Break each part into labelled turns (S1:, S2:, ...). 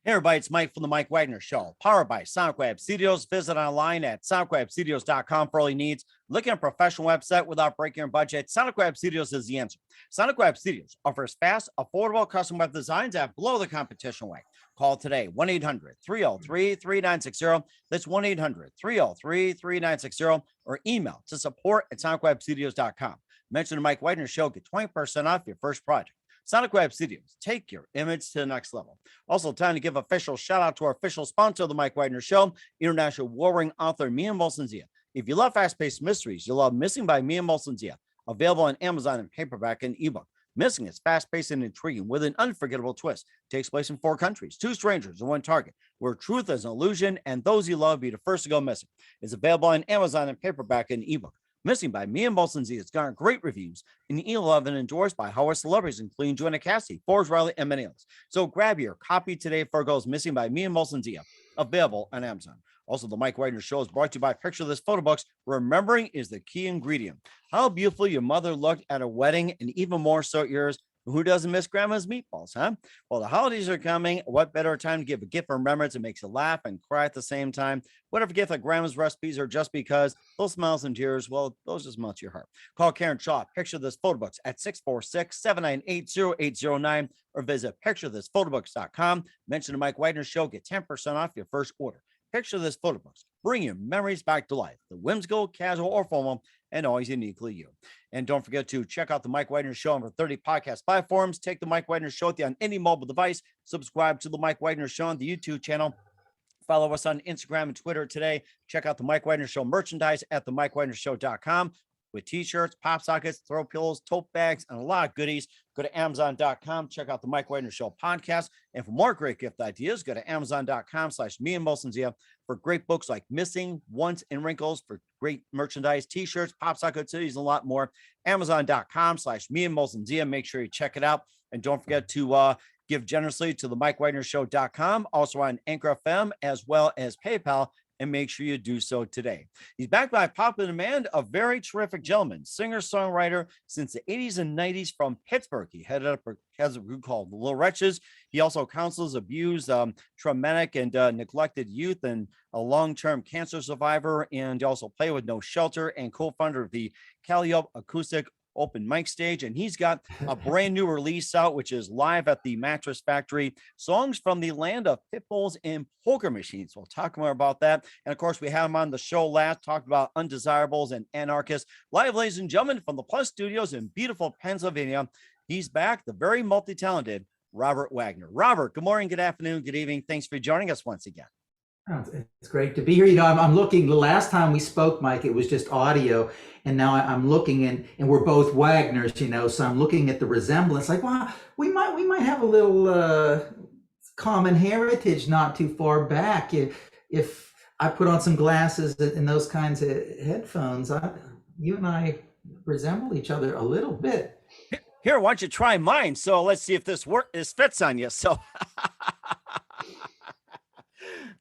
S1: Hey everybody, it's Mike from the Mike Wagner Show, powered by Sonic Web Studios. Visit online at sonicwebstudios.com for all your needs. Looking at a professional website without breaking your budget? Sonic Web Studios is the answer. Sonic Web Studios offers fast, affordable custom web designs that blow the competition away. Call today, 1-800-303-3960. That's 1-800-303-3960, or email to support@sonicwebstudios.com. Mention the Mike Wagner Show, get 20% off your first project. Sonic Web Studios, take your image to the next level. Also, time to give official shout out to our official sponsor of the Mike Wagner Show, international warring author Mia Molson-Zia. If you love fast-paced mysteries, you'll love Missing by Mia Molson-Zia, available on Amazon in paperback and ebook. Missing is fast-paced and intriguing with an unforgettable twist. It takes place in 4 countries, 2 strangers and 1 target, where truth is an illusion and those you love be the first to go missing. It's available on Amazon in paperback and ebook. Missing by Mia Molson-Zia. It's gotten great reviews and E11 endorsed by Howard celebrities, including Joanna Cassidy, Forbes Riley, and many others. So grab your copy today for goes Missing by Mia Molson-Zia, available on Amazon. Also, the Mike Wagner Show is brought to you by Picture This Photo Books. Remembering is the key ingredient. How beautiful your mother looked at a wedding, and even more so at yours. Who doesn't miss grandma's meatballs, huh? Well, the holidays are coming. What better time to give a gift for remembrance? It makes you laugh and cry at the same time. Whatever gift like grandma's recipes or just because, those smiles and tears, well, those just melt your heart. Call Karen Shaw, Picture This Photo Books at 646-798-0809 or visit picturethisphotobooks.com. Mention the Mike Wagner Show, get 10% off your first order. Picture This Photo Books, bring your memories back to life. The whimsical, casual, or formal, and always uniquely you. And don't forget to check out the Mike Wagner Show on over 30 podcast platforms. Take the Mike Wagner Show with you on any mobile device. Subscribe to the Mike Wagner Show on the YouTube channel. Follow us on Instagram and Twitter today. Check out the Mike Wagner Show merchandise at themikewagnershow.com with t-shirts, pop sockets, throw pillows, tote bags, and a lot of goodies. Go to amazon.com. Check out the Mike Wagner Show podcast. And for more great gift ideas, go to amazon.com/Mia Molson-Zia for great books like Missing, Once, and Wrinkles, for great merchandise, t-shirts, pop socket cities, and a lot more. Amazon.com/Mia Molson-Zia. Make sure you check it out. And don't forget to give generously to the MikeWagnerShow.com, also on Anchor FM, as well as PayPal, and make sure you do so today. He's backed by popular demand, a very terrific gentleman, singer-songwriter since the 80s and 90s from Pittsburgh. He headed up has a group called Little Wretches. He also counsels abused, traumatic, and neglected youth, and a long-term cancer survivor, and he also played with No Shelter and co-founder of the Calliope Acoustic open mic stage. And he's got a brand new release out, which is Live at the Mattress Factory, songs from the land of pit bulls and poker machines. We'll talk more about that. And of course, we had him on the show last, talked about Undesirables and Anarchists. Live, ladies and gentlemen, from the Plus Studios in beautiful Pennsylvania, he's back, the very multi-talented Robert Wagner. Robert, good morning, good afternoon, good evening. Thanks for joining us once again.
S2: It's great to be here. You know, I'm looking, the last time we spoke, Mike, it was just audio. And now I'm looking, and we're both Wagners, you know, so I'm looking at the resemblance, like, wow, we might have a little common heritage not too far back. If I put on some glasses and those kinds of headphones, you and I resemble each other a little bit.
S1: Here, why don't you try mine? So let's see if this fits on you. So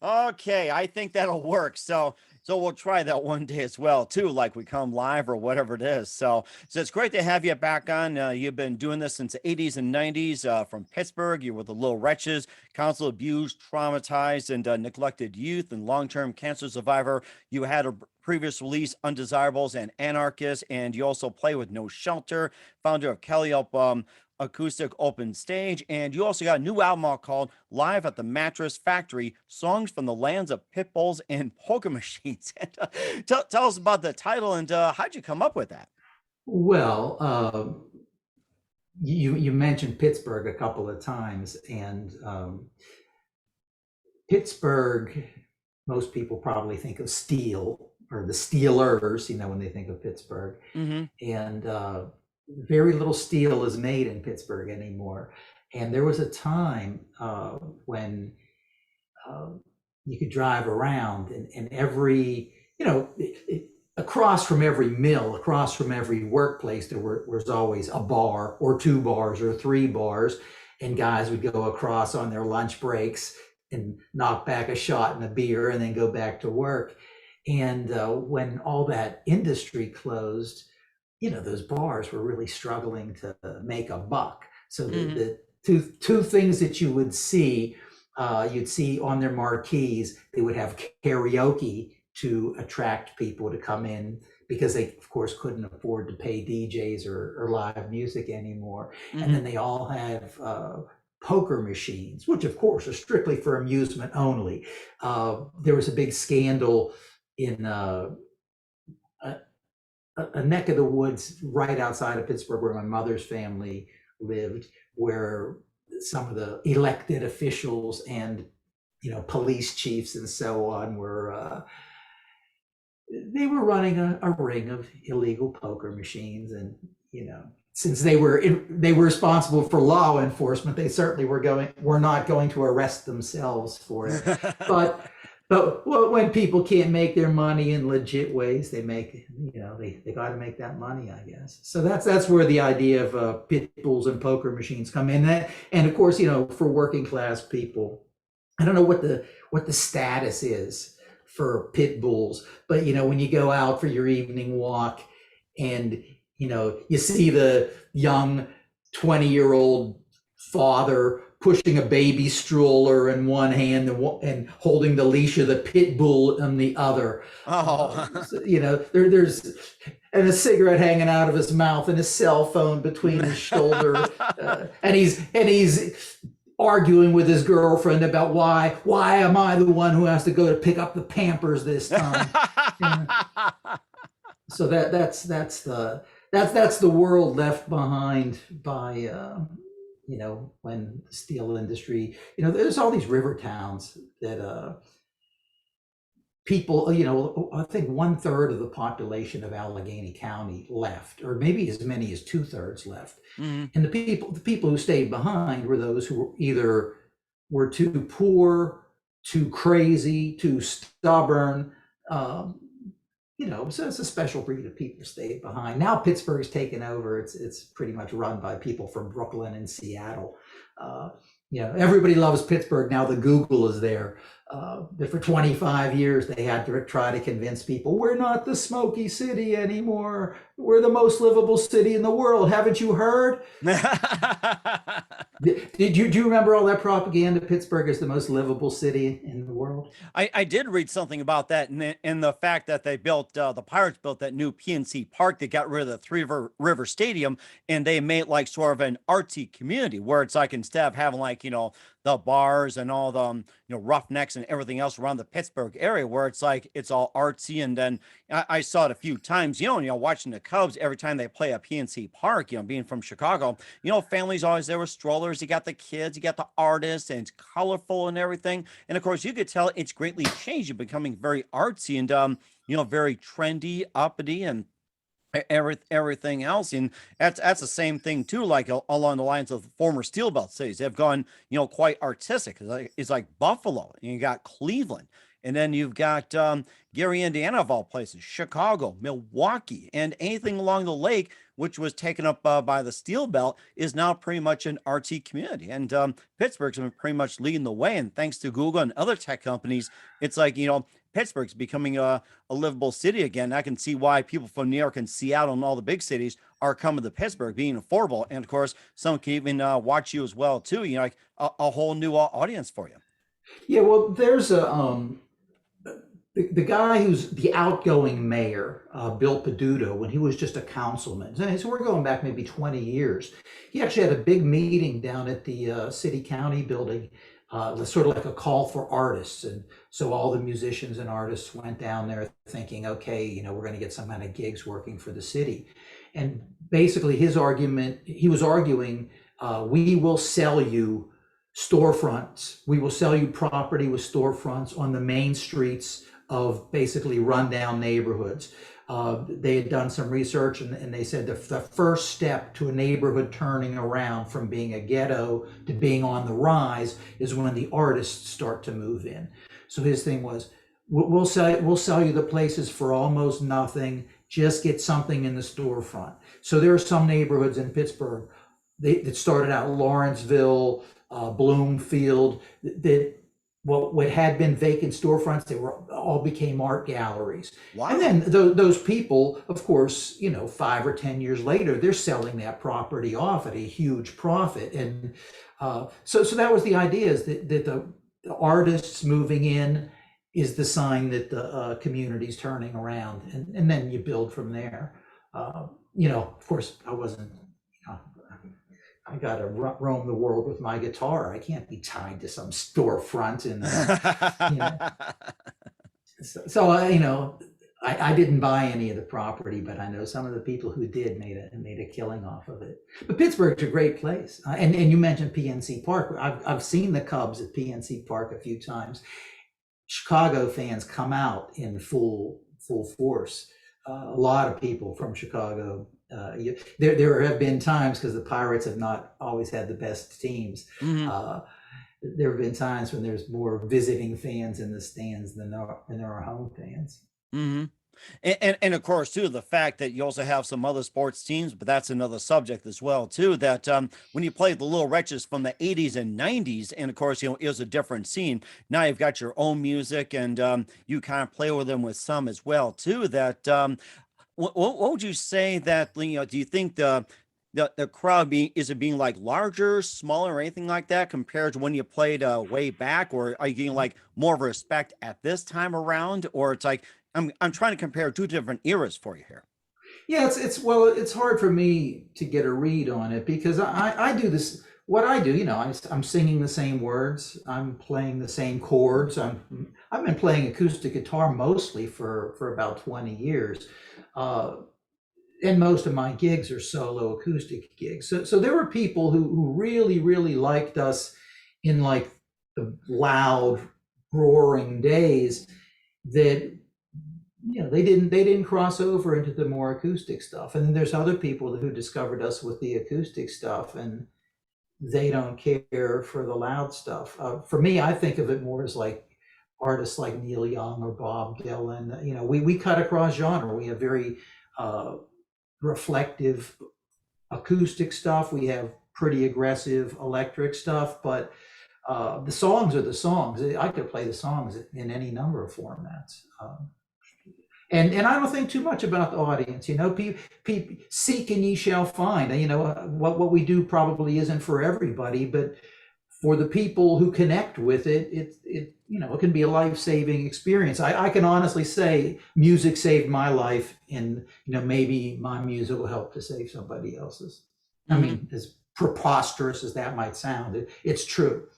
S1: okay, I think that'll work. So we'll try that one day as well, too, like we come live or whatever it is. So it's great to have you back on. You've been doing this since the 80s and 90s from Pittsburgh. You were the Little Wretches, counsel abused, traumatized, and neglected youth and long-term cancer survivor. You had a previous release, Undesirables and Anarchists, and you also play with No Shelter, founder of Calliope Acoustic Open Stage, and you also got a new album called Live at the Mattress Factory, songs from the lands of pit bulls and poker machines. And, tell us about the title, and how'd you come up with that?
S2: Well, you mentioned Pittsburgh a couple of times, and Pittsburgh, most people probably think of steel or the Steelers, you know, when they think of Pittsburgh.
S1: Mm-hmm.
S2: And very little steel is made in Pittsburgh anymore. And there was a time when you could drive around and every, you know, across from every mill, across from every workplace, there was always a bar or 2 bars or 3 bars. And guys would go across on their lunch breaks and knock back a shot and a beer and then go back to work. And when all that industry closed, you know, those bars were really struggling to make a buck. So the two things that you would see you'd see on their marquees, they would have karaoke to attract people to come in because they, of course, couldn't afford to pay DJs or live music anymore. And
S1: Hmm.
S2: then they all have poker machines, which, of course, are strictly for amusement only. There was a big scandal in a, a neck of the woods right outside of Pittsburgh where my mother's family lived, where some of the elected officials and police chiefs and so on were they were running a ring of illegal poker machines, and since they were responsible for law enforcement, they certainly were not going to arrest themselves for it. But when people can't make their money in legit ways, they got to make that money, I guess. So that's where the idea of pit bulls and poker machines come in. And of course, for working class people, I don't know what the status is for pit bulls, but when you go out for your evening walk and you see the young 20-year-old father pushing a baby stroller in one hand and holding the leash of the pit bull in the other.
S1: Oh.
S2: There's and a cigarette hanging out of his mouth and a cell phone between his shoulder, and he's arguing with his girlfriend about why am I the one who has to go to pick up the Pampers this time. So that's the world left behind by when the steel industry, there's all these river towns that people, I think 1/3 of the population of Allegheny County left, or maybe as many as 2/3 left.
S1: Mhm.
S2: And the people who stayed behind were those who either were too poor, too crazy, too stubborn. So it's a special breed of people stayed behind. Now Pittsburgh's taken over. It's pretty much run by people from Brooklyn and Seattle. Uh, everybody loves Pittsburgh now. The Google is there. For 25 years, they had to try to convince people we're not the smoky city anymore. We're the most livable city in the world. Haven't you heard? Do you remember all that propaganda? Pittsburgh is the most livable city in the world.
S1: I did read something about that, and the fact that they built the Pirates built that new PNC Park. They got rid of the River Stadium, and they made like sort of an artsy community where it's like instead of having like the bars and all the roughnecks and everything else around the Pittsburgh area, where it's like it's all artsy. And then I saw it a few times, watching the Cubs every time they play a PNC Park. Being from Chicago, families always there with strollers. You got the kids, you got the artists, and it's colorful and everything. And of course, you could tell it's greatly changed. You're becoming very artsy and very trendy, uppity, and everything else. And that's the same thing too, like along the lines of the former steel belt cities. They've gone quite artistic. It's like Buffalo, and you got Cleveland, and then you've got Gary, Indiana, of all places, Chicago, Milwaukee, and anything along the lake, which was taken up by the steel belt, is now pretty much an artsy community. And Pittsburgh's been pretty much leading the way, and thanks to Google and other tech companies, it's like Pittsburgh's becoming a livable city again. I can see why people from New York and Seattle and all the big cities are coming to Pittsburgh, being affordable. And of course, some can even watch you as well too. Like a whole new audience for you.
S2: Yeah, well, there's the guy who's the outgoing mayor, Bill Peduto, when he was just a councilman. So we're going back maybe 20 years. He actually had a big meeting down at the city county building, sort of like a call for artists. And so all the musicians and artists went down there thinking, okay, we're going to get some kind of gigs working for the city. And basically he was arguing, we will sell you storefronts. We will sell you property with storefronts on the main streets of basically rundown neighborhoods. They had done some research and they said the first step to a neighborhood turning around from being a ghetto to being on the rise is when the artists start to move in. So his thing was, we'll sell you the places for almost nothing. Just get something in the storefront. So there are some neighborhoods in Pittsburgh that started out Lawrenceville, Bloomfield, that what had been vacant storefronts, they all became art galleries.
S1: Wow.
S2: And then those people, of course, 5 or 10 years later, they're selling that property off at a huge profit. And so that was the idea, is that artists moving in is the sign that the community's turning around, and then you build from there. Of course, I wasn't, I got to roam the world with my guitar. I can't be tied to some storefront and, you know, so I didn't buy any of the property, but I know some of the people who did made a killing off of it. But Pittsburgh's a great place, and you mentioned PNC Park. I've seen the Cubs at PNC Park a few times. Chicago fans come out in full force. A lot of people from Chicago. There have been times, because the Pirates have not always had the best teams.
S1: Mhm.
S2: There have been times when there's more visiting fans in the stands than there are home fans.
S1: hmm and of course too, the fact that you also have some other sports teams, but that's another subject as well too, that when you played the Little Wretches from the 80s and 90s, and of course it was a different scene. Now you've got your own music, and you kind of play with them with some as well too, that what would you say that, do you think the crowd is it being like larger, smaller, or anything like that compared to when you played way back? Or are you getting like more of a respect at this time around? Or it's like I'm trying to compare two different eras for you here.
S2: Yeah, it's hard for me to get a read on it, because I do this. What I do, I'm singing the same words, I'm playing the same chords. I've been playing acoustic guitar mostly for about 20 years. Uh, and most of my gigs are solo acoustic gigs. So there were people who really, really liked us in like the loud, roaring days, that they didn't cross over into the more acoustic stuff. And then there's other people who discovered us with the acoustic stuff, and they don't care for the loud stuff. For me, I think of it more as like artists like Neil Young or Bob Dylan. We cut across genre. We have very reflective acoustic stuff. We have pretty aggressive electric stuff, but the songs are the songs. I could play the songs in any number of formats. And I don't think too much about the audience. Seek and ye shall find. What we do probably isn't for everybody, but for the people who connect with it, it can be a life-saving experience. I can honestly say music saved my life, and maybe my music will help to save somebody else's. I mean, as preposterous as that might sound, it's true.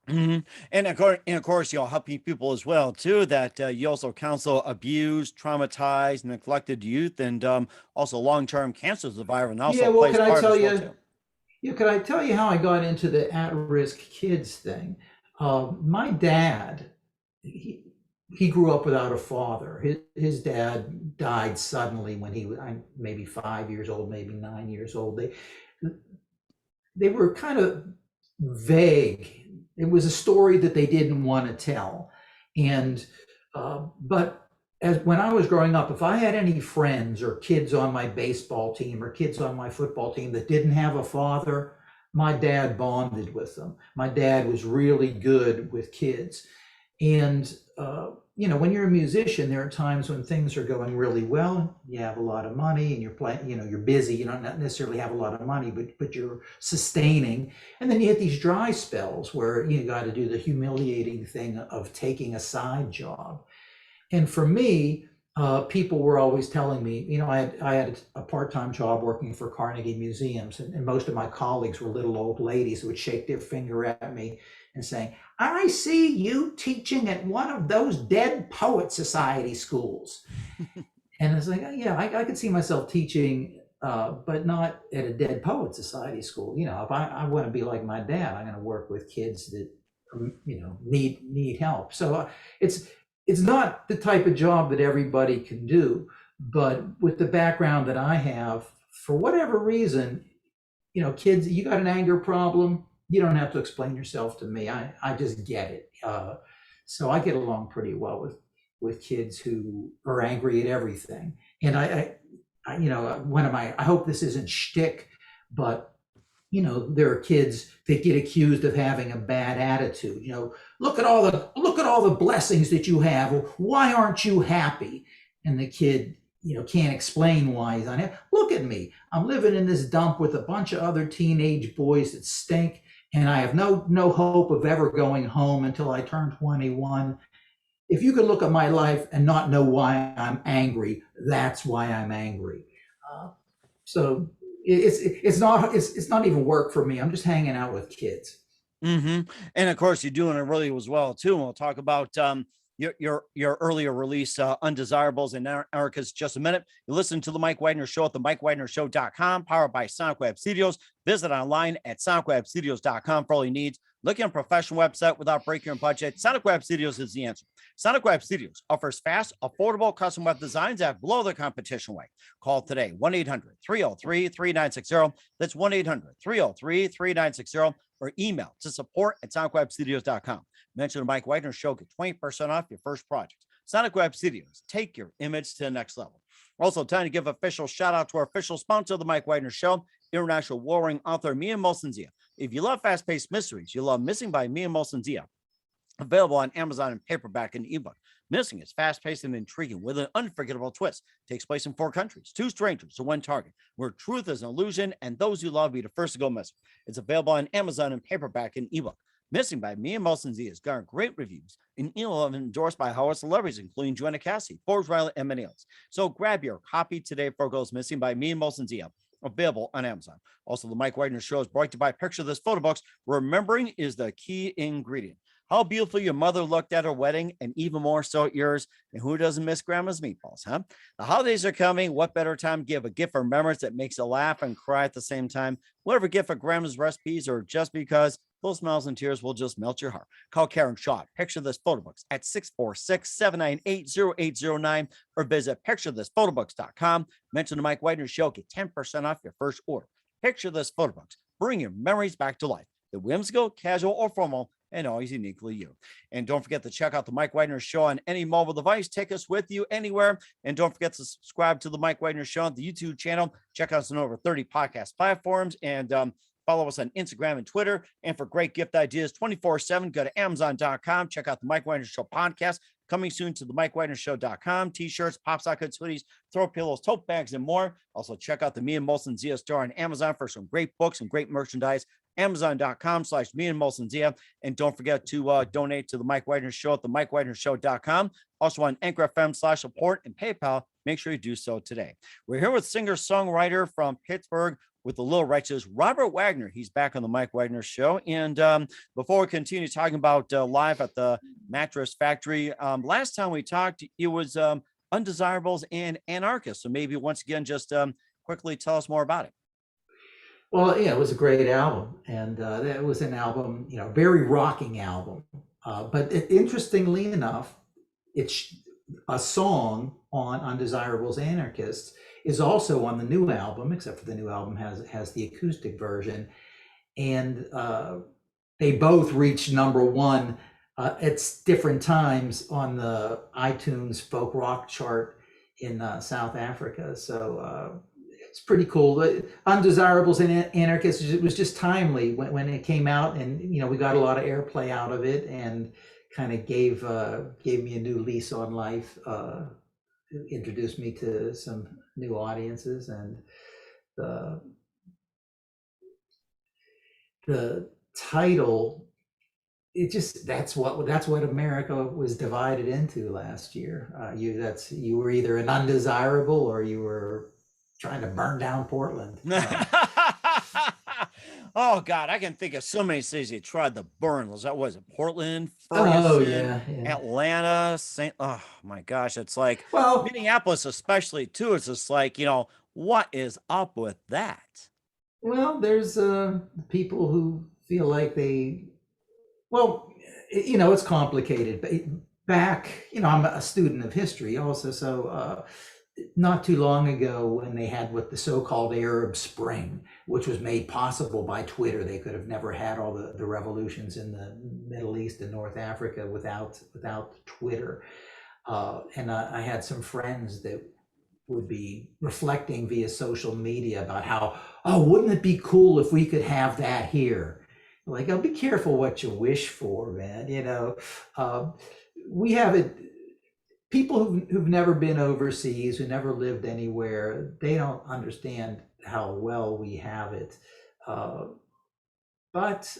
S1: And of course, you're helping people as well too. That you also counsel abused, traumatized, neglected youth, and also long-term cancer survivor, and also
S2: Yeah, well,
S1: plays
S2: can I
S1: part
S2: tell
S1: as well
S2: you?
S1: too.
S2: Yeah, can I tell you how I got into the at-risk kids thing? My dad, he grew up without a father. His dad died suddenly when he was maybe 5 years old, maybe 9 years old. They were kind of vague. It was a story that they didn't want to tell. And but as when I was growing up, if I had any friends or kids on my baseball team or kids on my football team that didn't have a father, my dad bonded with them. My dad was really good with kids. And when you're a musician, there are times when things are going really well. You have a lot of money, and you're playing. You're busy. You don't necessarily have a lot of money, but you're sustaining. And then you hit these dry spells where you got to do the humiliating thing of taking a side job. And for me, people were always telling me, I had a part-time job working for Carnegie Museums, and most of my colleagues were little old ladies who would shake their finger at me and saying, "I see you teaching at one of those Dead Poet Society schools." And it's like, yeah, I could see myself teaching, but not at a Dead Poet Society school. If I want to be like my dad, I'm going to work with kids that need help. So it's not the type of job that everybody can do, but with the background that I have, for whatever reason, kids, you got an anger problem, you don't have to explain yourself to me. I just get it. So I get along pretty well with kids who are angry at everything. And I hope this isn't shtick, but there are kids that get accused of having a bad attitude. Look at all the blessings that you have. Why aren't you happy? And the kid, can't explain why he's unhappy. Look at me. I'm living in this dump with a bunch of other teenage boys that stink, and I have no hope of ever going home until I turn 21. If you could look at my life and not know why I'm angry, that's why I'm angry. Uh, so it's not even work for me. I'm just hanging out with kids.
S1: And of course, you're doing it really as well too. And we'll talk about your earlier release, Undesirables and Erica's just a minute. You listen to the Mike Wagner Show at the MikeWagnerShow.com, powered by Sonic Web Studios. Visit online at SonicWebStudios.com for all your needs. Looking at a professional website without breaking your budget, Sonic Web Studios is the answer. Sonic Web Studios offers fast, affordable custom web designs that blow the competition away. Call today, 1-800-303-3960. That's 1-800-303-3960. Or email to support@sonicwebstudios.com. Mention the Mike Wagner Show, get 20% off your first project. Sonic Web Studios, take your image to the next level. Also, time to give official shout out to our official sponsor of the Mike Wagner Show, international warring author Mia Molson-Zia. If you love fast-paced mysteries, you love Missing by Mia Molson-Zia. Available on Amazon in paperback and ebook. Missing is fast-paced and intriguing with an unforgettable twist. Takes place in 4 countries, 2 strangers to 1 target, where truth is an illusion and those you love be the first to go missing. It's available on Amazon in paperback and ebook. Missing by Mia Molson-Zia has garnered great reviews and endorsed by Howard celebrities, including Joanna Cassidy, Forbes Riley, and many others. So grab your copy today for Goes Missing by Mia Molson-Zia. Available on Amazon. Also, the Mike Wagner Show is brought to you by Picture This Photo Books. Remembering is the key ingredient. How beautiful your mother looked at her wedding, and even more so at yours. And who doesn't miss grandma's meatballs, huh? The holidays are coming. What better time to give a gift for remembrance that makes you laugh and cry at the same time? Whatever gift for grandma's recipes, or just because those smiles and tears will just melt your heart. Call Karen Shaw. Picture This Photo Books at 646-798-0809 or visit picturethisphotoBooks.com. Mention the Mike Wagner Show. Get 10% off your first order. Picture This Photo Books. Bring your memories back to life. The whimsical, casual, or formal, and always uniquely you. And don't forget to check out the Mike Wagner Show on any mobile device. Take us with you anywhere. And don't forget to subscribe to the Mike Wagner Show on the YouTube channel. Check us on over 30 podcast platforms and follow us on Instagram and Twitter. And for great gift ideas 24/7, go to Amazon.com. Check out the Mike Wagner Show podcast. Coming soon to the MikeWagnerShow.com. T-shirts, pop sockets, hoodies, throw pillows, tote bags, and more. Also, check out the Me and Molson-Zia store on Amazon for some great books and great merchandise. Amazon.com/Me and Molson-Zia. And don't forget to donate to the Mike Wagner Show at the MikeWagnerShow.com. Also on Anchor FM/support and PayPal. Make sure you do so today. We're here with singer-songwriter from Pittsburgh with the Little Wretches, Robert Wagner. He's back on the Mike Wagner Show. And before we continue talking about live at the Mattress Factory, last time we talked, it was Undesirables and Anarchist. So maybe once again, just quickly tell us more about it.
S2: Well, yeah, it was a great album, and it was an album, very rocking album. But interestingly enough, it's a song on Undesirables Anarchists is also on the new album, except for the new album has the acoustic version, and they both reached #1 at different times on the iTunes folk rock chart in South Africa. So it's pretty cool. Undesirables and Anarchists, it was just timely when it came out, and we got a lot of airplay out of it, and kind of gave me a new lease on life. Introduced me to some new audiences, and the title, that's what America was divided into last year. You were either an undesirable or you were trying to burn down Portland.
S1: Oh God, I can think of so many cities they tried to burn. Was it Portland, Ferguson, Atlanta, oh my gosh, it's like,
S2: well,
S1: Minneapolis especially too. It's just like, what is up with that?
S2: Well, there's people who feel like it's complicated. But back, I'm a student of history also, so not too long ago, when they had what the so-called Arab Spring, which was made possible by Twitter, they could have never had all the revolutions in the Middle East and North Africa without Twitter. And I had some friends that would be reflecting via social media about how, wouldn't it be cool if we could have that here? Like, be careful what you wish for, man. We have it. People who've never been overseas, who never lived anywhere, they don't understand how well we have it. but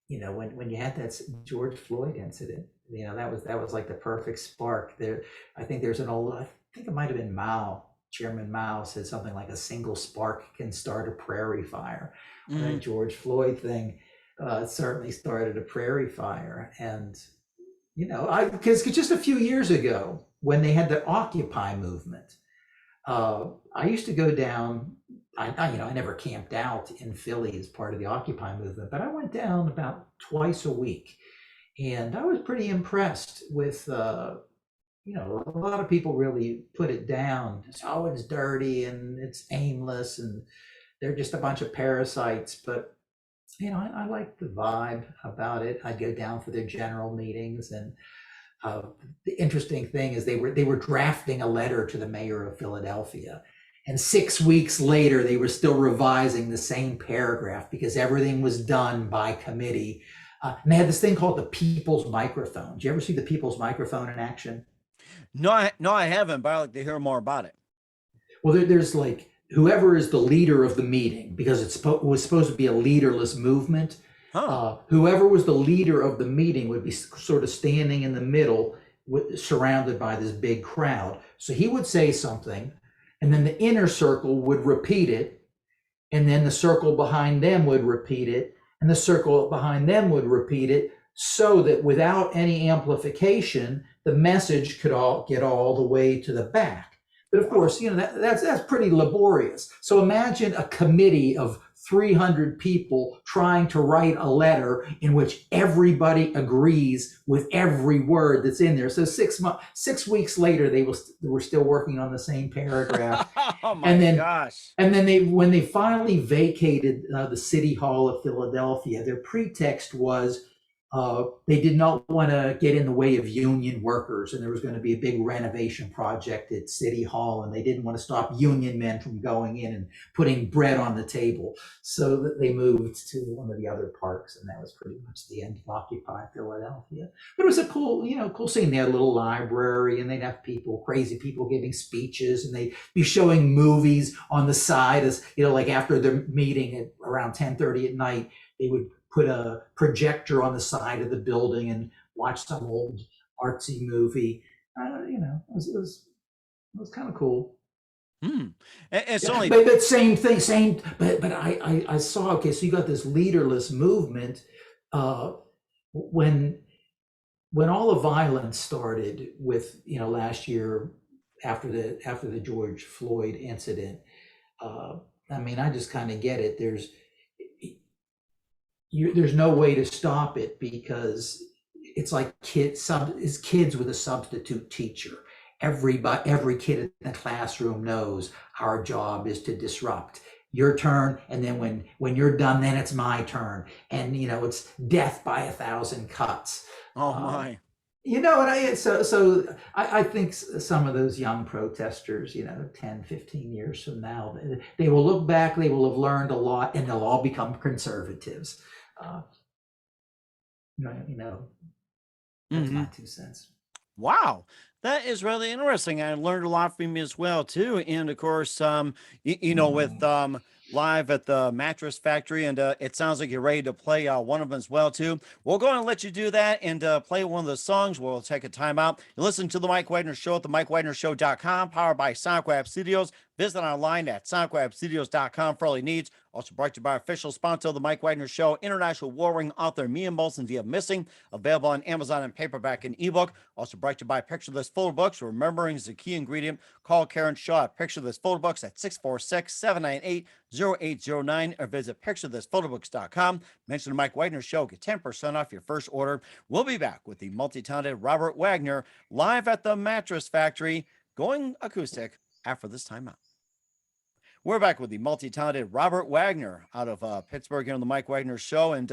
S2: when you had that George Floyd incident, that was like the perfect spark. There, I think there's an old, I think it might have been Mao, Chairman Mao said something like a single spark can start a prairie fire. Well, that
S1: Mhm.
S2: George Floyd thing certainly started a prairie fire, and I because just a few years ago when they had the Occupy movement, I used to go down. I never camped out in Philly as part of the Occupy movement, but I went down about twice a week, and I was pretty impressed with. A lot of people really put it down. Oh, it's dirty and it's aimless, and they're just a bunch of parasites. But I like the vibe about it. I'd go down for their general meetings, and uh, the interesting thing is they were drafting a letter to the mayor of Philadelphia, and 6 weeks later they were still revising the same paragraph because everything was done by committee. And they had this thing called the People's Microphone. Did you ever see the People's Microphone in action?
S1: No, I haven't, but I like to hear more about it.
S2: Well, there's like whoever is the leader of the meeting, because it was supposed to be a leaderless movement.
S1: Huh.
S2: Whoever was the leader of the meeting would be sort of standing in the middle, surrounded by this big crowd. So he would say something, and then the inner circle would repeat it, and then the circle behind them would repeat it, and the circle behind them would repeat it, so that without any amplification, the message could all get all the way to the back. But of
S1: Wow.
S2: course, that's pretty laborious. So imagine a committee of 300 people trying to write a letter in which everybody agrees with every word that's in there. So 6 weeks later, they were still working on the same paragraph,
S1: Oh my
S2: and then
S1: gosh.
S2: and then when they finally vacated the city hall of Philadelphia, their pretext was they did not want to get in the way of union workers, and there was going to be a big renovation project at City Hall, and they didn't want to stop union men from going in and putting bread on the table. So that they moved to one of the other parks, and that was pretty much the end of Occupy Philadelphia. But it was a cool scene. They had a little library, and they'd have crazy people giving speeches, and they'd be showing movies on the side, as like after the meeting at around 10:30 at night, they would put a projector on the side of the building and watch some old artsy movie. It was kind of cool.
S1: Hmm. It's
S2: Yeah,
S1: only
S2: but same thing, same. But I saw. Okay, so you got this leaderless movement. Uh, when all the violence started with last year after the George Floyd incident. Uh, I mean, I just kind of get it. There's no way to stop it, because it's like kids with a substitute teacher. Every kid in the classroom knows our job is to disrupt. Your turn, and then when you're done, then it's my turn, and it's death by 1,000 cuts.
S1: oh
S2: Uh,
S1: my.
S2: what I think some of those young protesters, 10, 15 years from now, they will look back, they will have learned a lot, and they'll all become conservatives. Uh, you know, that's
S1: Hmm.
S2: my 2 cents.
S1: Wow, that is really interesting. I learned a lot from you as well too, and of course, with live at the Mattress Factory, and it sounds like you're ready to play one of them as well too. We'll go and let you do that and play one of the songs. We'll take a time out. You listen to the Mike Wagner Show at the MikeWagnerShow.com, powered by SoundWeb Studios. Visit online at SoundWebStudios.com for all your needs. Also brought to you by official sponsor of the Mike Wagner Show, international warring author Mia Molson via Missing, available on Amazon in paperback and ebook. Also brought to you by Picture This Photo Books. Remembering is the key ingredient. Call Karen Shaw at Picture This Photo Books at 646-798-0809 or visit picturethisphotobooks.com. Mention the Mike Wagner Show. Get 10% off your first order. We'll be back with the multi-talented Robert Wagner live at the Mattress Factory, going acoustic after this time out. We're back with the multi-talented Robert Wagner out of Pittsburgh here on the Mike Wagner Show. And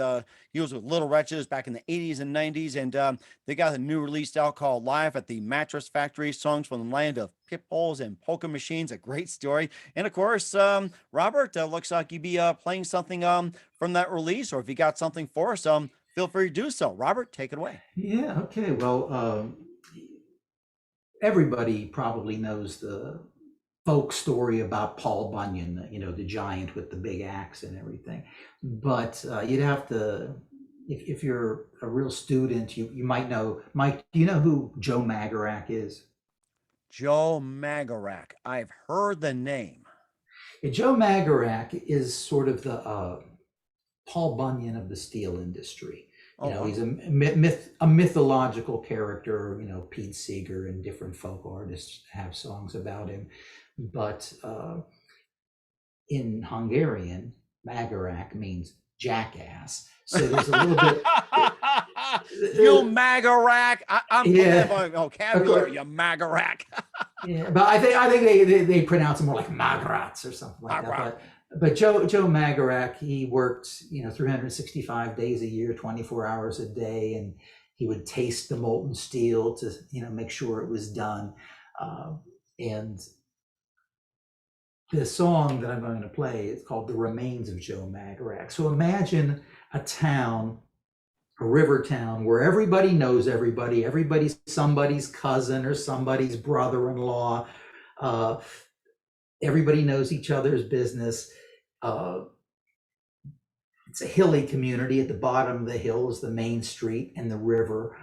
S1: he was with Little Wretches back in the 80s and 90s. And they got a new release out called Live at the Mattress Factory, songs from the land of pit bulls and polka machines. A great story. And of course, Robert, looks like you'd be playing something from that release. Or if you got something for us, feel free to do so. Robert, take it away.
S2: Yeah. Okay. Well, everybody probably knows folk story about Paul Bunyan, the giant with the big axe and everything. But you'd have to, if you're a real student, you might know. Mike, do you know who Joe Magrax is?
S1: Joe Magrax. I've heard the name.
S2: Yeah, Joe Magrax is sort of the Paul Bunyan of the steel industry.
S1: Oh, wow.
S2: He's a mythological character. Pete Seeger and different folk artists have songs about him. But in Hungarian, Magrax means jackass. So there's a little bit.
S1: You Magrax. I'm
S2: Yeah.
S1: vocabulary. You Magrax.
S2: Yeah, but I think they pronounce it more like Magrax or something like that. But Joe Magrax, he worked 365 days a year, 24 hours a day, and he would taste the molten steel to make sure it was done. And the song that I'm going to play is called "The Remains of Joe Magrax." So imagine a town, a river town, where everybody knows everybody. Everybody's somebody's cousin or somebody's brother-in-law. Everybody knows each other's business. It's a hilly community. At the bottom of the hill is the main street and the river.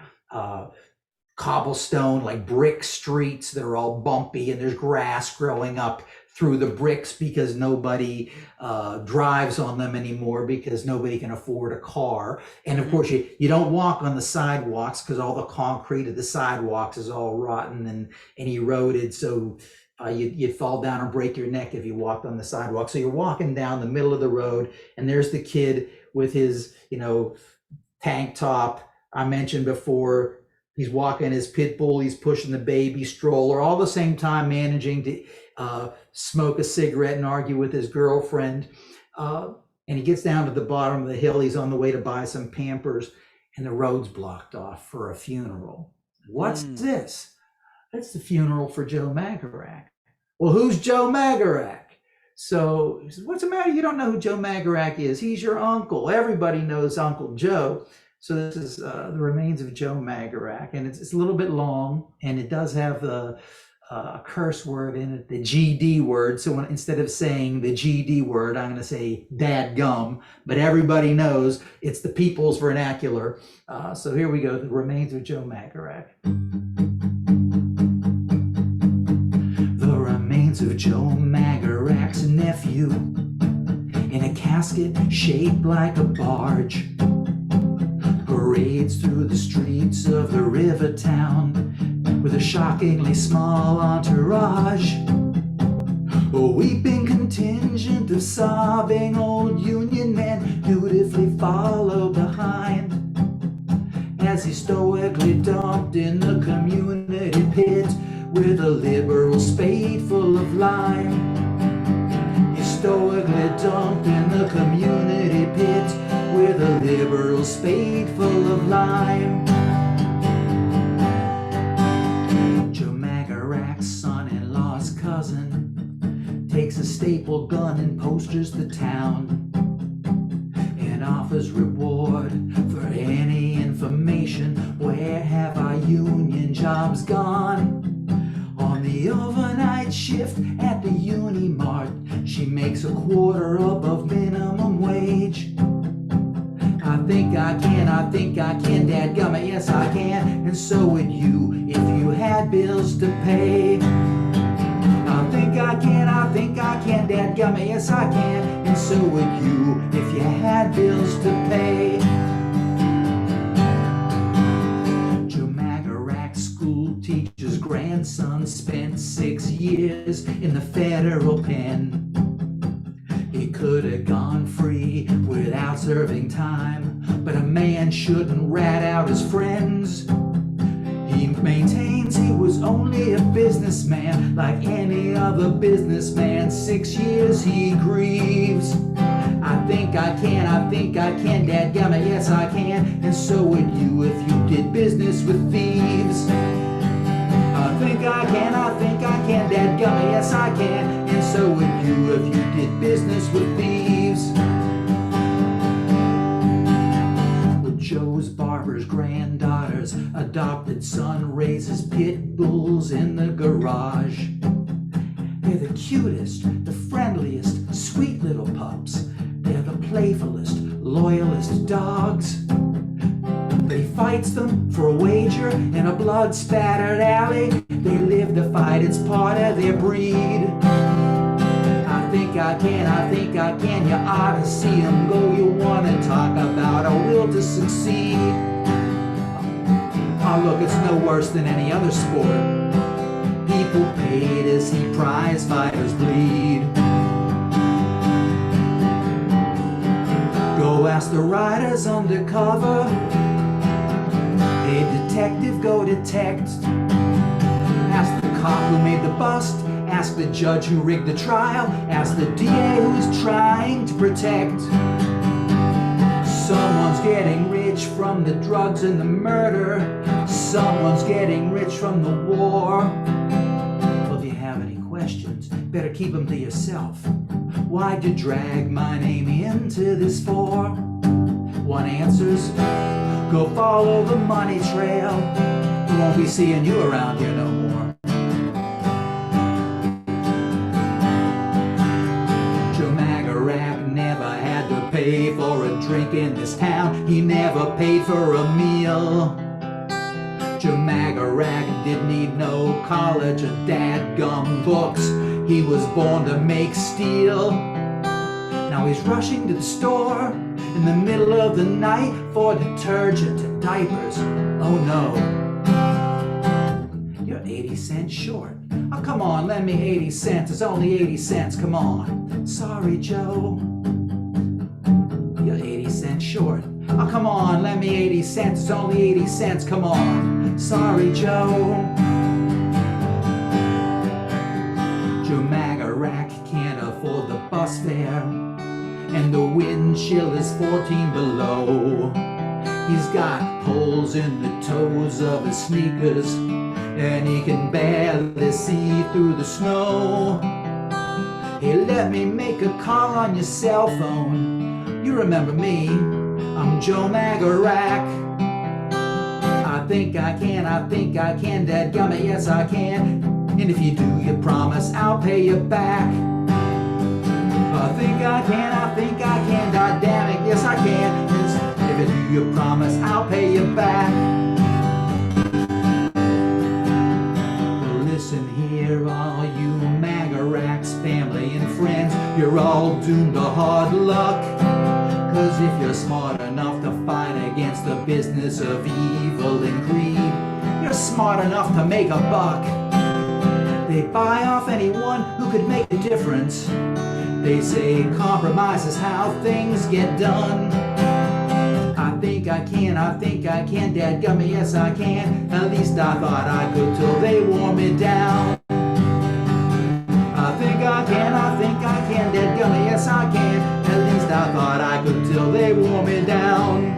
S2: Cobblestone, like brick streets that are all bumpy, and there's grass growing up through the bricks because nobody drives on them anymore because nobody can afford a car. And of course, you don't walk on the sidewalks because all the concrete of the sidewalks is all rotten and eroded. So you'd fall down and break your neck if you walked on the sidewalk. So you're walking down the middle of the road, and there's the kid with his, tank top. I mentioned before, he's walking his pit bull, he's pushing the baby stroller, all the same time managing to smoke a cigarette and argue with his girlfriend. And he gets down to the bottom of the hill. He's on the way to buy some Pampers, and the road's blocked off for a funeral. What's this? That's the funeral for Joe Magrax. Well, who's Joe Magrax? So he says, what's the matter? You don't know who Joe Magrax is. He's your uncle. Everybody knows Uncle Joe. So this is The Remains of Joe Magrax, and it's a little bit long, and it does have a curse word in it, the GD word. So instead of saying the GD word, I'm going to say dadgum, but everybody knows it's the people's vernacular. So here we go, The Remains of Joe Magrax. The remains of Joe Magrax's nephew in a casket shaped like a barge parades through the streets of the river town with a shockingly small entourage. A weeping contingent of sobbing old Union men dutifully follow behind as he's stoically dumped in the community pit with a liberal spade full of lime. He's stoically dumped in the community pit with a liberal spade full of lime. Joe Magrax's son-in-law's cousin takes a staple gun and posters the town and offers reward for any information. Where have our union jobs gone? On the overnight shift at the Unimart, she makes a quarter above minimum wage. I think I can, dadgummit, yes I can, and so would you if you had bills to pay. I think I can, dadgummit, yes I can, and so would you if you had bills to pay. Joe Magrax, school teacher's grandson, spent 6 years in the federal pen. He could have gone free without serving time, but a man shouldn't rat out his friends. He maintains he was only a businessman like any other businessman. 6 years he grieves. I think I can, dadgummit, yes I can, and so would you if you did business with thieves. I think I can, dadgummit, yes I can, and so would you if you did business with thieves. Well, Joe's barber's granddaughter's adopted son raises pit bulls in the garage. They're the cutest, the friendliest, sweet little pups. They're the playfulest, loyalist dogs. But he fights them for a wager in a blood-spattered alley. They live to fight, it's part of their breed. I think I can, you ought to see him go. You want to talk about a will to succeed. Oh look, it's no worse than any other sport. People pay to see prize fighters bleed. Go ask the riders undercover. Hey detective, go detect. Ask the cop who made the bust. Ask the judge who rigged the trial. Ask the DA who's trying to protect. Someone's getting rich from the drugs and the murder. Someone's getting rich from the war. Well, if you have any questions, better keep them to yourself. Why'd you drag my name into this for? One answers, go follow the money trail. We won't be seeing you around here no more. Joe Magrax never had to pay for a drink in this town. He never paid for a meal. Joe Magrax didn't need no college or dadgum books. He was born to make steel. Now he's rushing to the store in the middle of the night for detergent and diapers. Oh no, you're 80 cents short. Oh come on, lend me 80 cents. It's only 80 cents, come on. Sorry, Joe, you're 80 cents short. Oh come on, lend me 80 cents. It's only 80 cents, come on. Sorry, Joe. Joe Magrax can't afford the bus fare, and the wind chill is 14 below. He's got holes in the toes of his sneakers, and he can barely see through the snow. Hey, let me make a call on your cell phone. You remember me, I'm Joe Magrax. I think I can, dadgummit, yes I can. And if you do, you promise I'll pay you back. I think I can, god damn it, yes I can. If you do, you promise I'll pay you back. Well, listen here, all you Magrax family and friends, you're all doomed to hard luck. Cause if you're smart enough to fight against the business of evil and greed, you're smart enough to make a buck. They buy off anyone who could make a difference. They say compromise is how things get done. I think I can, dadgummit, yes I can. At least I thought I could till they wore me down. I think I can, dadgummit, yes I can. At least I thought I could till they wore me down.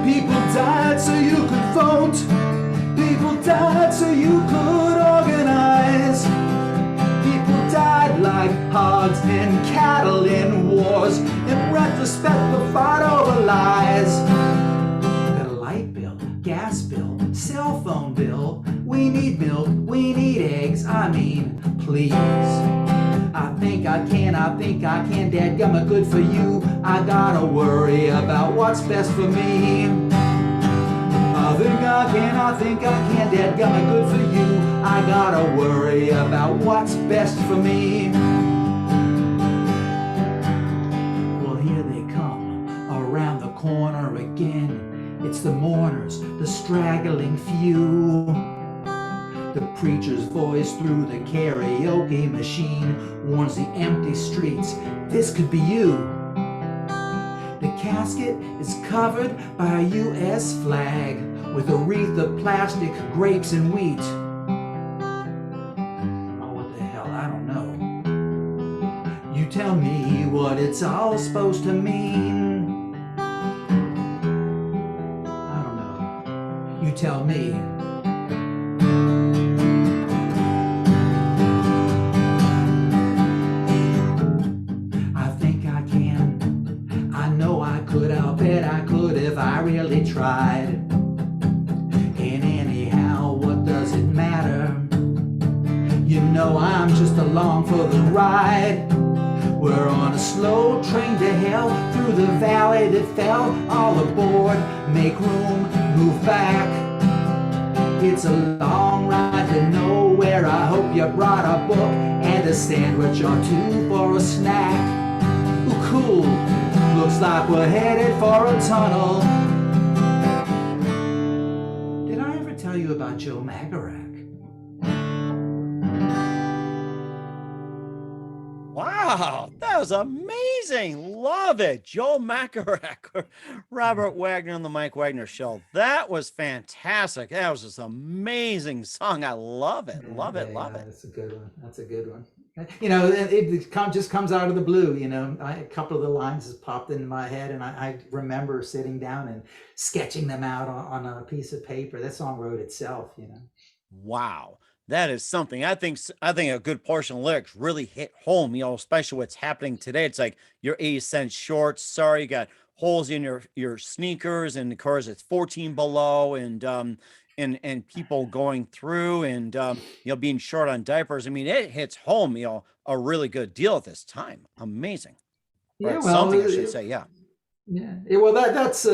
S2: People died so you could vote. People died so you could organize. People died like hogs and cattle in wars. In retrospect, the fight over lies. Got a light bill, gas bill, cell phone bill. We need milk, we need eggs, I mean, please. I think I can, dadgummit, good for you. I gotta worry about what's best for me. I think I can, dadgummit, good for you. I gotta worry about what's best for me. Well, here they come, around the corner again. It's the mourners, the straggling few. The preacher's voice through the karaoke machine warns the empty streets, this could be you. The casket is covered by a US flag with a wreath of plastic, grapes, and wheat. Oh, what the hell, I don't know. You tell me what it's all supposed to mean. I don't know. You tell me. I'll bet I could if I really tried. And anyhow, what does it matter? along for the ride. We're on a slow train to hell, through the valley that fell. All aboard, make room, move back. It's a long ride to nowhere. I hope you brought a book and a sandwich or two for a snack. Ooh, cool, looks like we're headed for a tunnel. Did I ever tell you about Joe Magrax?
S1: Wow, that was amazing. Love it. Joe Magrax, Robert Wagner on the Mike Wagner Show. That was fantastic. That was just an amazing song. I love it. Love it. Love it.
S2: That's a good one. That's a good one. You know, just comes out of the blue. You know, a couple of the lines has popped into my head, and I remember sitting down and sketching them out on a piece of paper. That song wrote itself. You know.
S1: Wow. That is something. I think a good portion of lyrics really hit home, especially what's happening today. It's like your 80-cent shorts. Sorry, you got holes in your sneakers, and of course it's 14 below, and people going through, and being short on diapers. I mean, it hits home, a really good deal at this time. Amazing. Or
S2: Yeah.
S1: it's
S2: Well.
S1: something I should say, yeah.
S2: Yeah. Well, that's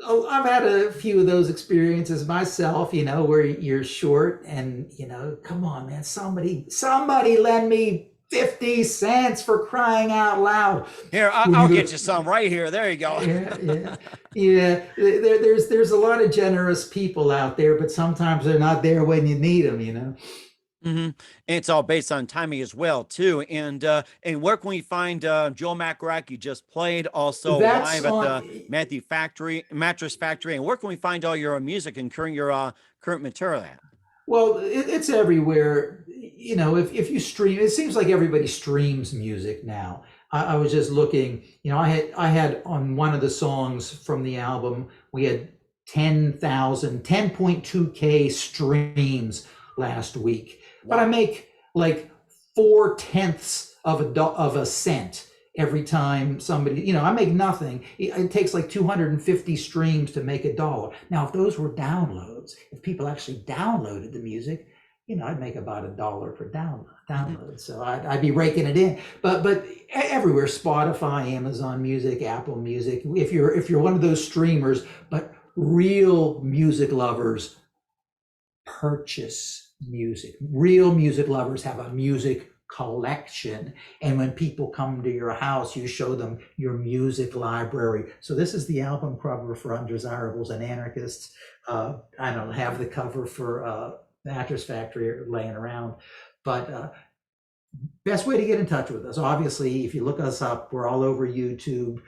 S2: I've had a few of those experiences myself, where you're short and, come on, man, somebody lend me 50 cents, for crying out loud.
S1: Here, I'll get you some right here. There you go.
S2: Yeah. There's a lot of generous people out there, but sometimes they're not there when you need them.
S1: And it's all based on timing as well, too. And where can we find Joe Magrax? You just played also
S2: That's
S1: live
S2: on.
S1: at the Mattress Factory. And where can we find all your music and current material at?
S2: Well, it's everywhere. If you stream, it seems like everybody streams music now. I was just looking, I had on one of the songs from the album, we had 10.2K streams last week. But I make like 4/10 of a cent every time somebody, I make nothing. It takes like 250 streams to make $1. Now, if those were downloads, if people actually downloaded the music, I'd make about $1 per download. So I'd be raking it in. But everywhere, Spotify, Amazon Music, Apple Music. If you're one of those streamers, but real music lovers purchase music. Real music lovers have a music collection, and when people come to your house, you show them your music library. So this is the album cover for Undesirables and Anarchists. I don't have the cover for Mattress Factory laying around, but best way to get in touch with us, obviously, if you look us up, we're all over YouTube,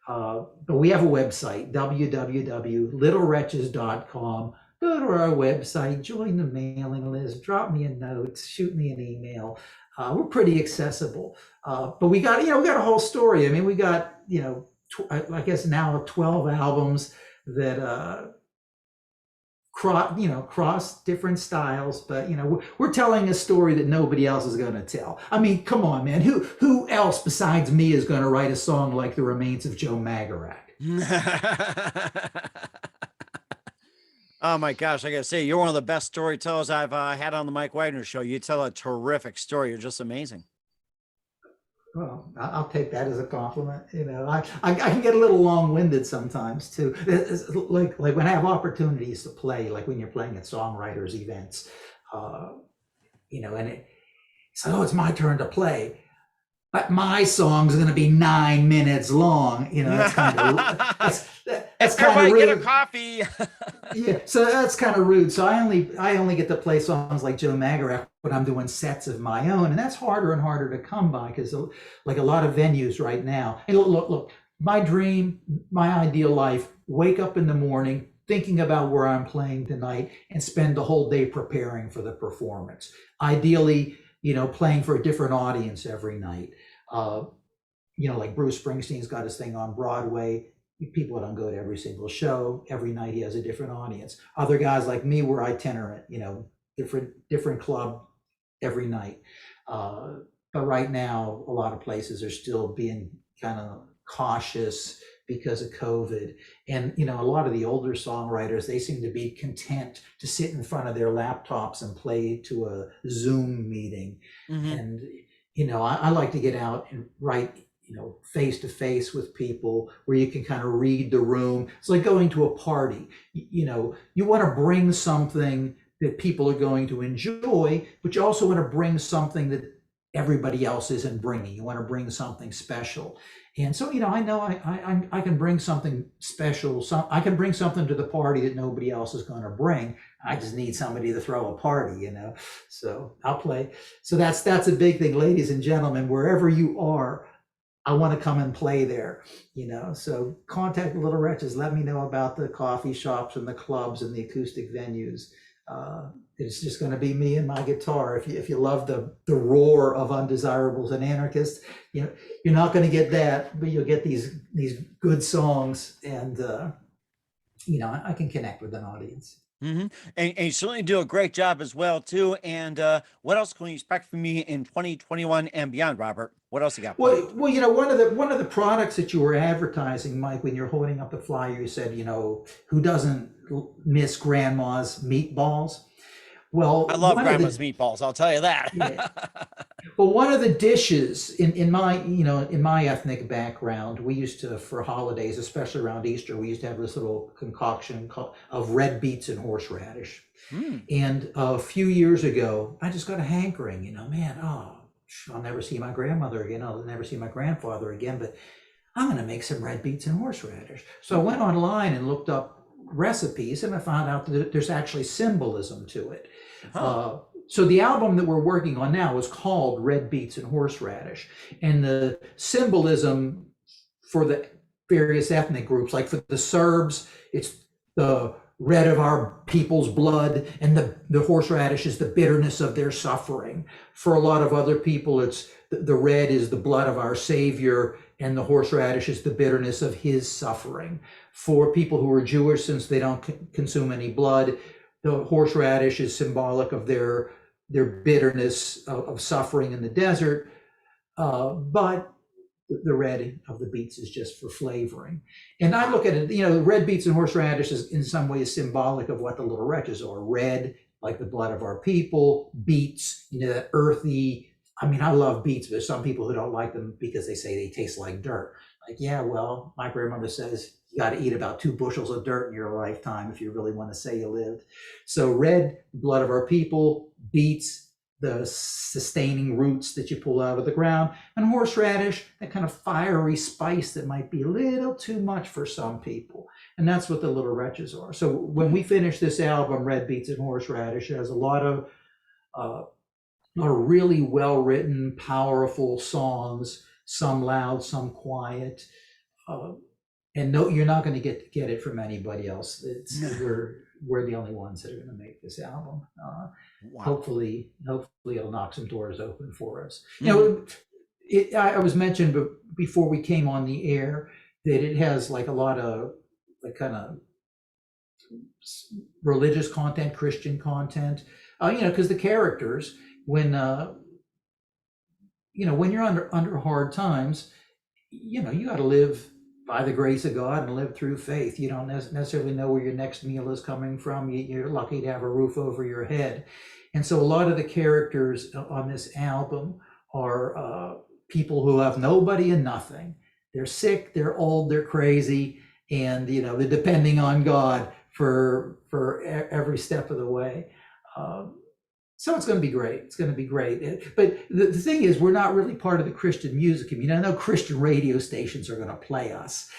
S2: but we have a website, www.littlewretches.com. Go to our website, join the mailing list, drop me a note, shoot me an email. We're pretty accessible, but we got a whole story. I mean, we got, I guess now 12 albums that cross different styles, but we're telling a story that nobody else is going to tell. I mean, come on, man, who else besides me is going to write a song like The Remains of Joe Magrax?
S1: Oh my gosh, I gotta say, you're one of the best storytellers I've had on the Mike Wagner Show. You tell a terrific story. You're just amazing.
S2: Well, I'll take that as a compliment. I can get a little long-winded sometimes too. It's like when I have opportunities to play, like when you're playing at songwriters events, and it's my turn to play. But my song's going to be 9 minutes long. That's kind of that's kind of rude.
S1: Get a coffee.
S2: Yeah, so that's kind of rude. So I only get to play songs like Joe Magrax when I'm doing sets of my own, and that's harder and harder to come by because, like a lot of venues right now. And look, my dream, my ideal life: wake up in the morning thinking about where I'm playing tonight and spend the whole day preparing for the performance. Ideally, playing for a different audience every night. Like Bruce Springsteen's got his thing on Broadway. People don't go to every single show. Every night he has a different audience. Other guys like me were itinerant, different club every night. But right now, a lot of places are still being kind of cautious, because of COVID. And, a lot of the older songwriters, they seem to be content to sit in front of their laptops and play to a Zoom meeting.
S1: Hmm.
S2: And, I like to get out and write, face to face with people where you can kind of read the room. It's like going to a party. You want to bring something that people are going to enjoy, but you also want to bring something that everybody else isn't bringing. You want to bring something special. And so, I know I can bring something special. I can bring something to the party that nobody else is going to bring. I just need somebody to throw a party, So I'll play. So that's a big thing, ladies and gentlemen, wherever you are, I want to come and play there, So contact Little Wretches. Let me know about the coffee shops and the clubs and the acoustic venues. It's just going to be me and my guitar. If you love the roar of Undesirables and Anarchists, you're not going to get that, but you'll get these good songs, and I can connect with an audience.
S1: Hmm. And you certainly do a great job as well too. And what else can we expect from me in 2021 and beyond, Robert? What else you got planned?
S2: Well, one of the products that you were advertising, Mike, when you're holding up the flyer, you said, who doesn't miss grandma's meatballs? Well,
S1: I love grandma's meatballs, I'll tell you that.
S2: Yeah. Well, one of the dishes in my ethnic background, we used to, for holidays, especially around Easter, we used to have this little concoction of red beets and horseradish.
S1: Mm.
S2: And a few years ago, I just got a hankering, man, I'll never see my grandmother again. I'll never see my grandfather again, but I'm going to make some red beets and horseradish. So I went online and looked up recipes, and I found out that there's actually symbolism to it.
S1: Huh.
S2: So the album that we're working on now is called Red Beets and Horseradish. And the symbolism for the various ethnic groups, like for the Serbs, it's the red of our people's blood, and the horseradish is the bitterness of their suffering. For a lot of other people, it's the red is the blood of our Savior, and the horseradish is the bitterness of his suffering. For people who are Jewish, since they don't consume any blood, the horseradish is symbolic of their bitterness of suffering in the desert, but the red of the beets is just for flavoring. And I look at it, the red beets and horseradish is in some ways symbolic of what the Little Wretches are. Red, like the blood of our people; beets, that earthy. I mean, I love beets, but there's some people who don't like them because they say they taste like dirt. Like, yeah, well, my grandmother says you got to eat about 2 bushels of dirt in your lifetime if you really want to say you lived. So red, blood of our people; beets, the sustaining roots that you pull out of the ground; and horseradish, that kind of fiery spice that might be a little too much for some people. And that's what the Little Wretches are. So when we finish this album, Red Beets and Horseradish, it has a lot of really well-written, powerful songs, some loud, some quiet. And no, you're not going to get it from anybody else. We're the only ones that are going to make this album. Wow. Hopefully it'll knock some doors open for us. Mm-hmm. I was mentioned before we came on the air that it has like a lot of like kind of religious content, Christian content. Because the characters, when you're under hard times, you got to live by the grace of God and live through faith. You don't necessarily know where your next meal is coming from. You're lucky to have a roof over your head. And so a lot of the characters on this album are people who have nobody and nothing. They're sick, they're old, they're crazy, and they're depending on God for every step of the way. So it's going to be great. It's going to be great. But the thing is, we're not really part of the Christian music community. I know Christian radio stations are going to play us.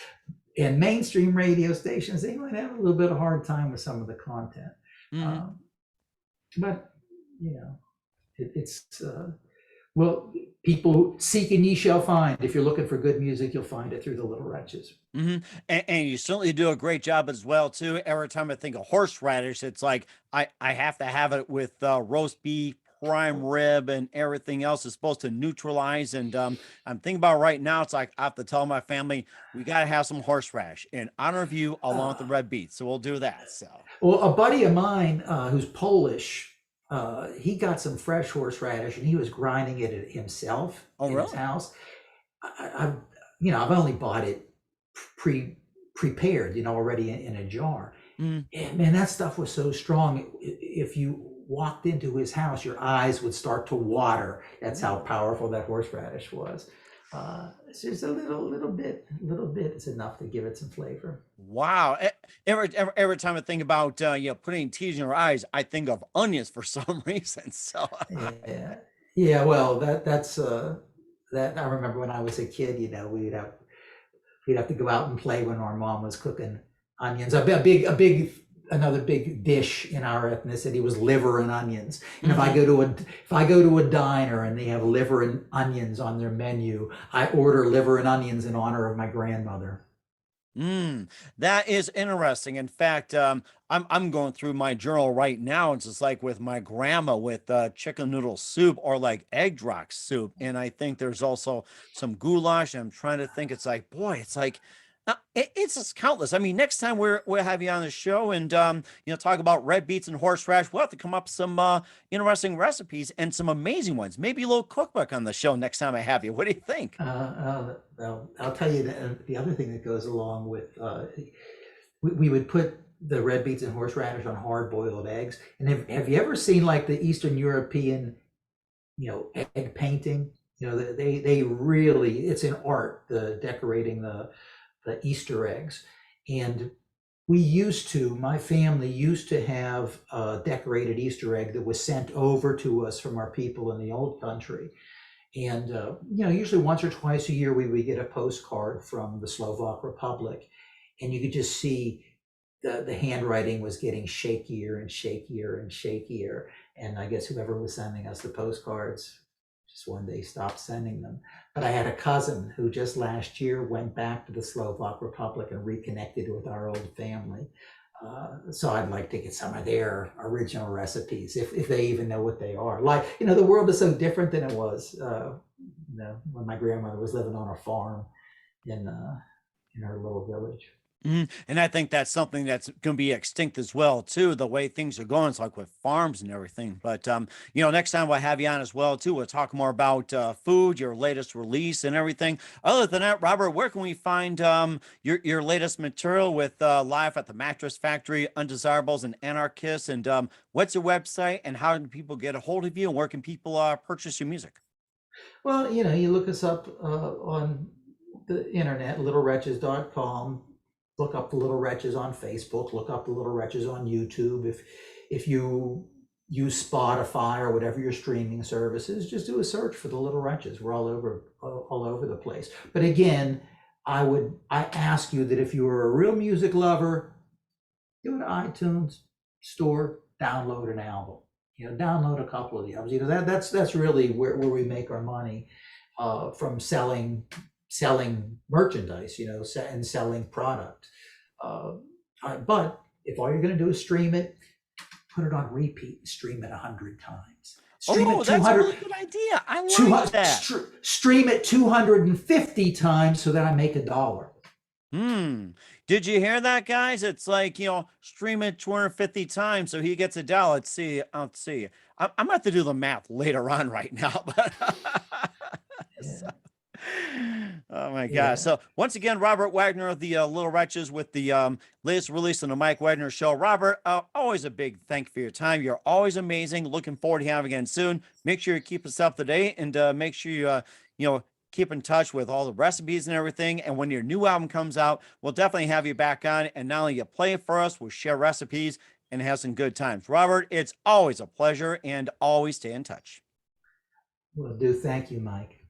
S2: And mainstream radio stations, they might have a little bit of a hard time with some of the content. Mm-hmm. But, it's, well, people seek and ye shall find. If you're looking for good music, you'll find it through the Little Wretches.
S1: Mm-hmm. And you certainly do a great job as well too. Every time I think of horseradish, it's like I have to have it with roast beef, prime rib, and everything else is supposed to neutralize. And I'm thinking about right now, it's like I have to tell my family we got to have some horseradish in honor of you, along with the red beets. So we'll do that. So, well,
S2: a buddy of mine who's Polish. He got some fresh horseradish and he was grinding it himself in his house. I've only bought it prepared, already in a jar.
S1: Mm.
S2: And man, that stuff was so strong. If you walked into his house, your eyes would start to water. That's how powerful that horseradish was. It's just a little bit is enough to give it some flavor.
S1: Wow. Every time I think about putting teas in your eyes, I think of onions for some reason. So
S2: Yeah, yeah. Well, that's that I remember when I was a kid. We'd have to go out and play when our mom was cooking onions. Another big dish in our ethnicity was liver and onions. And if I go to a diner and they have liver and onions on their menu, I order liver and onions in honor of my grandmother.
S1: That is interesting. In fact, I'm going through my journal right now. It's just like with my grandma with chicken noodle soup or like egg rock soup, and I think there's also some goulash. And I'm trying to think. It's like, boy, it's like it's just countless. I mean, next time we'll have you on the show and talk about red beets and horseradish. We'll have to come up with some interesting recipes and some amazing ones. Maybe a little cookbook on the show next time I have you. What do you think?
S2: I'll tell you the other thing that goes along with we would put the red beets and horseradish on hard boiled eggs. And have you ever seen like the Eastern European, egg painting? They really, it's an art, the decorating the Easter eggs. And my family used to have a decorated Easter egg that was sent over to us from our people in the old country. And, usually once or twice a year, we would get a postcard from the Slovak Republic. And you could just see the handwriting was getting shakier and shakier and shakier. And I guess whoever was sending us the postcards just one day stopped sending them. But I had a cousin who just last year went back to the Slovak Republic and reconnected with our old family. So I'd like to get some of their original recipes, if they even know what they are. Like, the world is so different than it was, when my grandmother was living on a farm in her little village.
S1: And I think that's something that's going to be extinct as well, too. The way things are going, it's like with farms and everything. But next time we'll have you on as well, too. We'll talk more about food, your latest release, and everything. Other than that, Robert, where can we find your latest material with Live at the Mattress Factory, Undesirables, and Anarchists? And what's your website, and how do people get a hold of you, and where can people purchase your music?
S2: Well, you look us up on the internet, littlewretches.com. Look up the Little Wretches on Facebook. Look up the Little Wretches on YouTube. If you use Spotify or whatever your streaming service is, just do a search for the Little Wretches. We're all over the place. But again, I ask you that if you are a real music lover, go to iTunes store, download an album. Download a couple of the albums. That's really where we make our money from selling merchandise, and selling product. But if all you're going to do is stream it, put it on repeat and stream it 100 times.
S1: That's a really good idea. I like that.
S2: Stream it 250 times so that I make $1.
S1: Did you hear that, guys? It's like, stream it 250 times so he gets $1. Let's see. I'm going to have to do the math later on right now, but
S2: Yeah.
S1: oh my gosh.
S2: Yeah.
S1: So once again, Robert Wagner of the Little Wretches with the latest release on the Mike Wagner Show. Robert, always a big thank you for your time. You're always amazing. Looking forward to having you again soon. Make sure you keep us up to date and make sure you keep in touch with all the recipes and everything. And when your new album comes out, we'll definitely have you back on. And not only you play it for us, we'll share recipes and have some good times. Robert, it's always a pleasure, and always stay in touch.
S2: Will do. Thank you, Mike.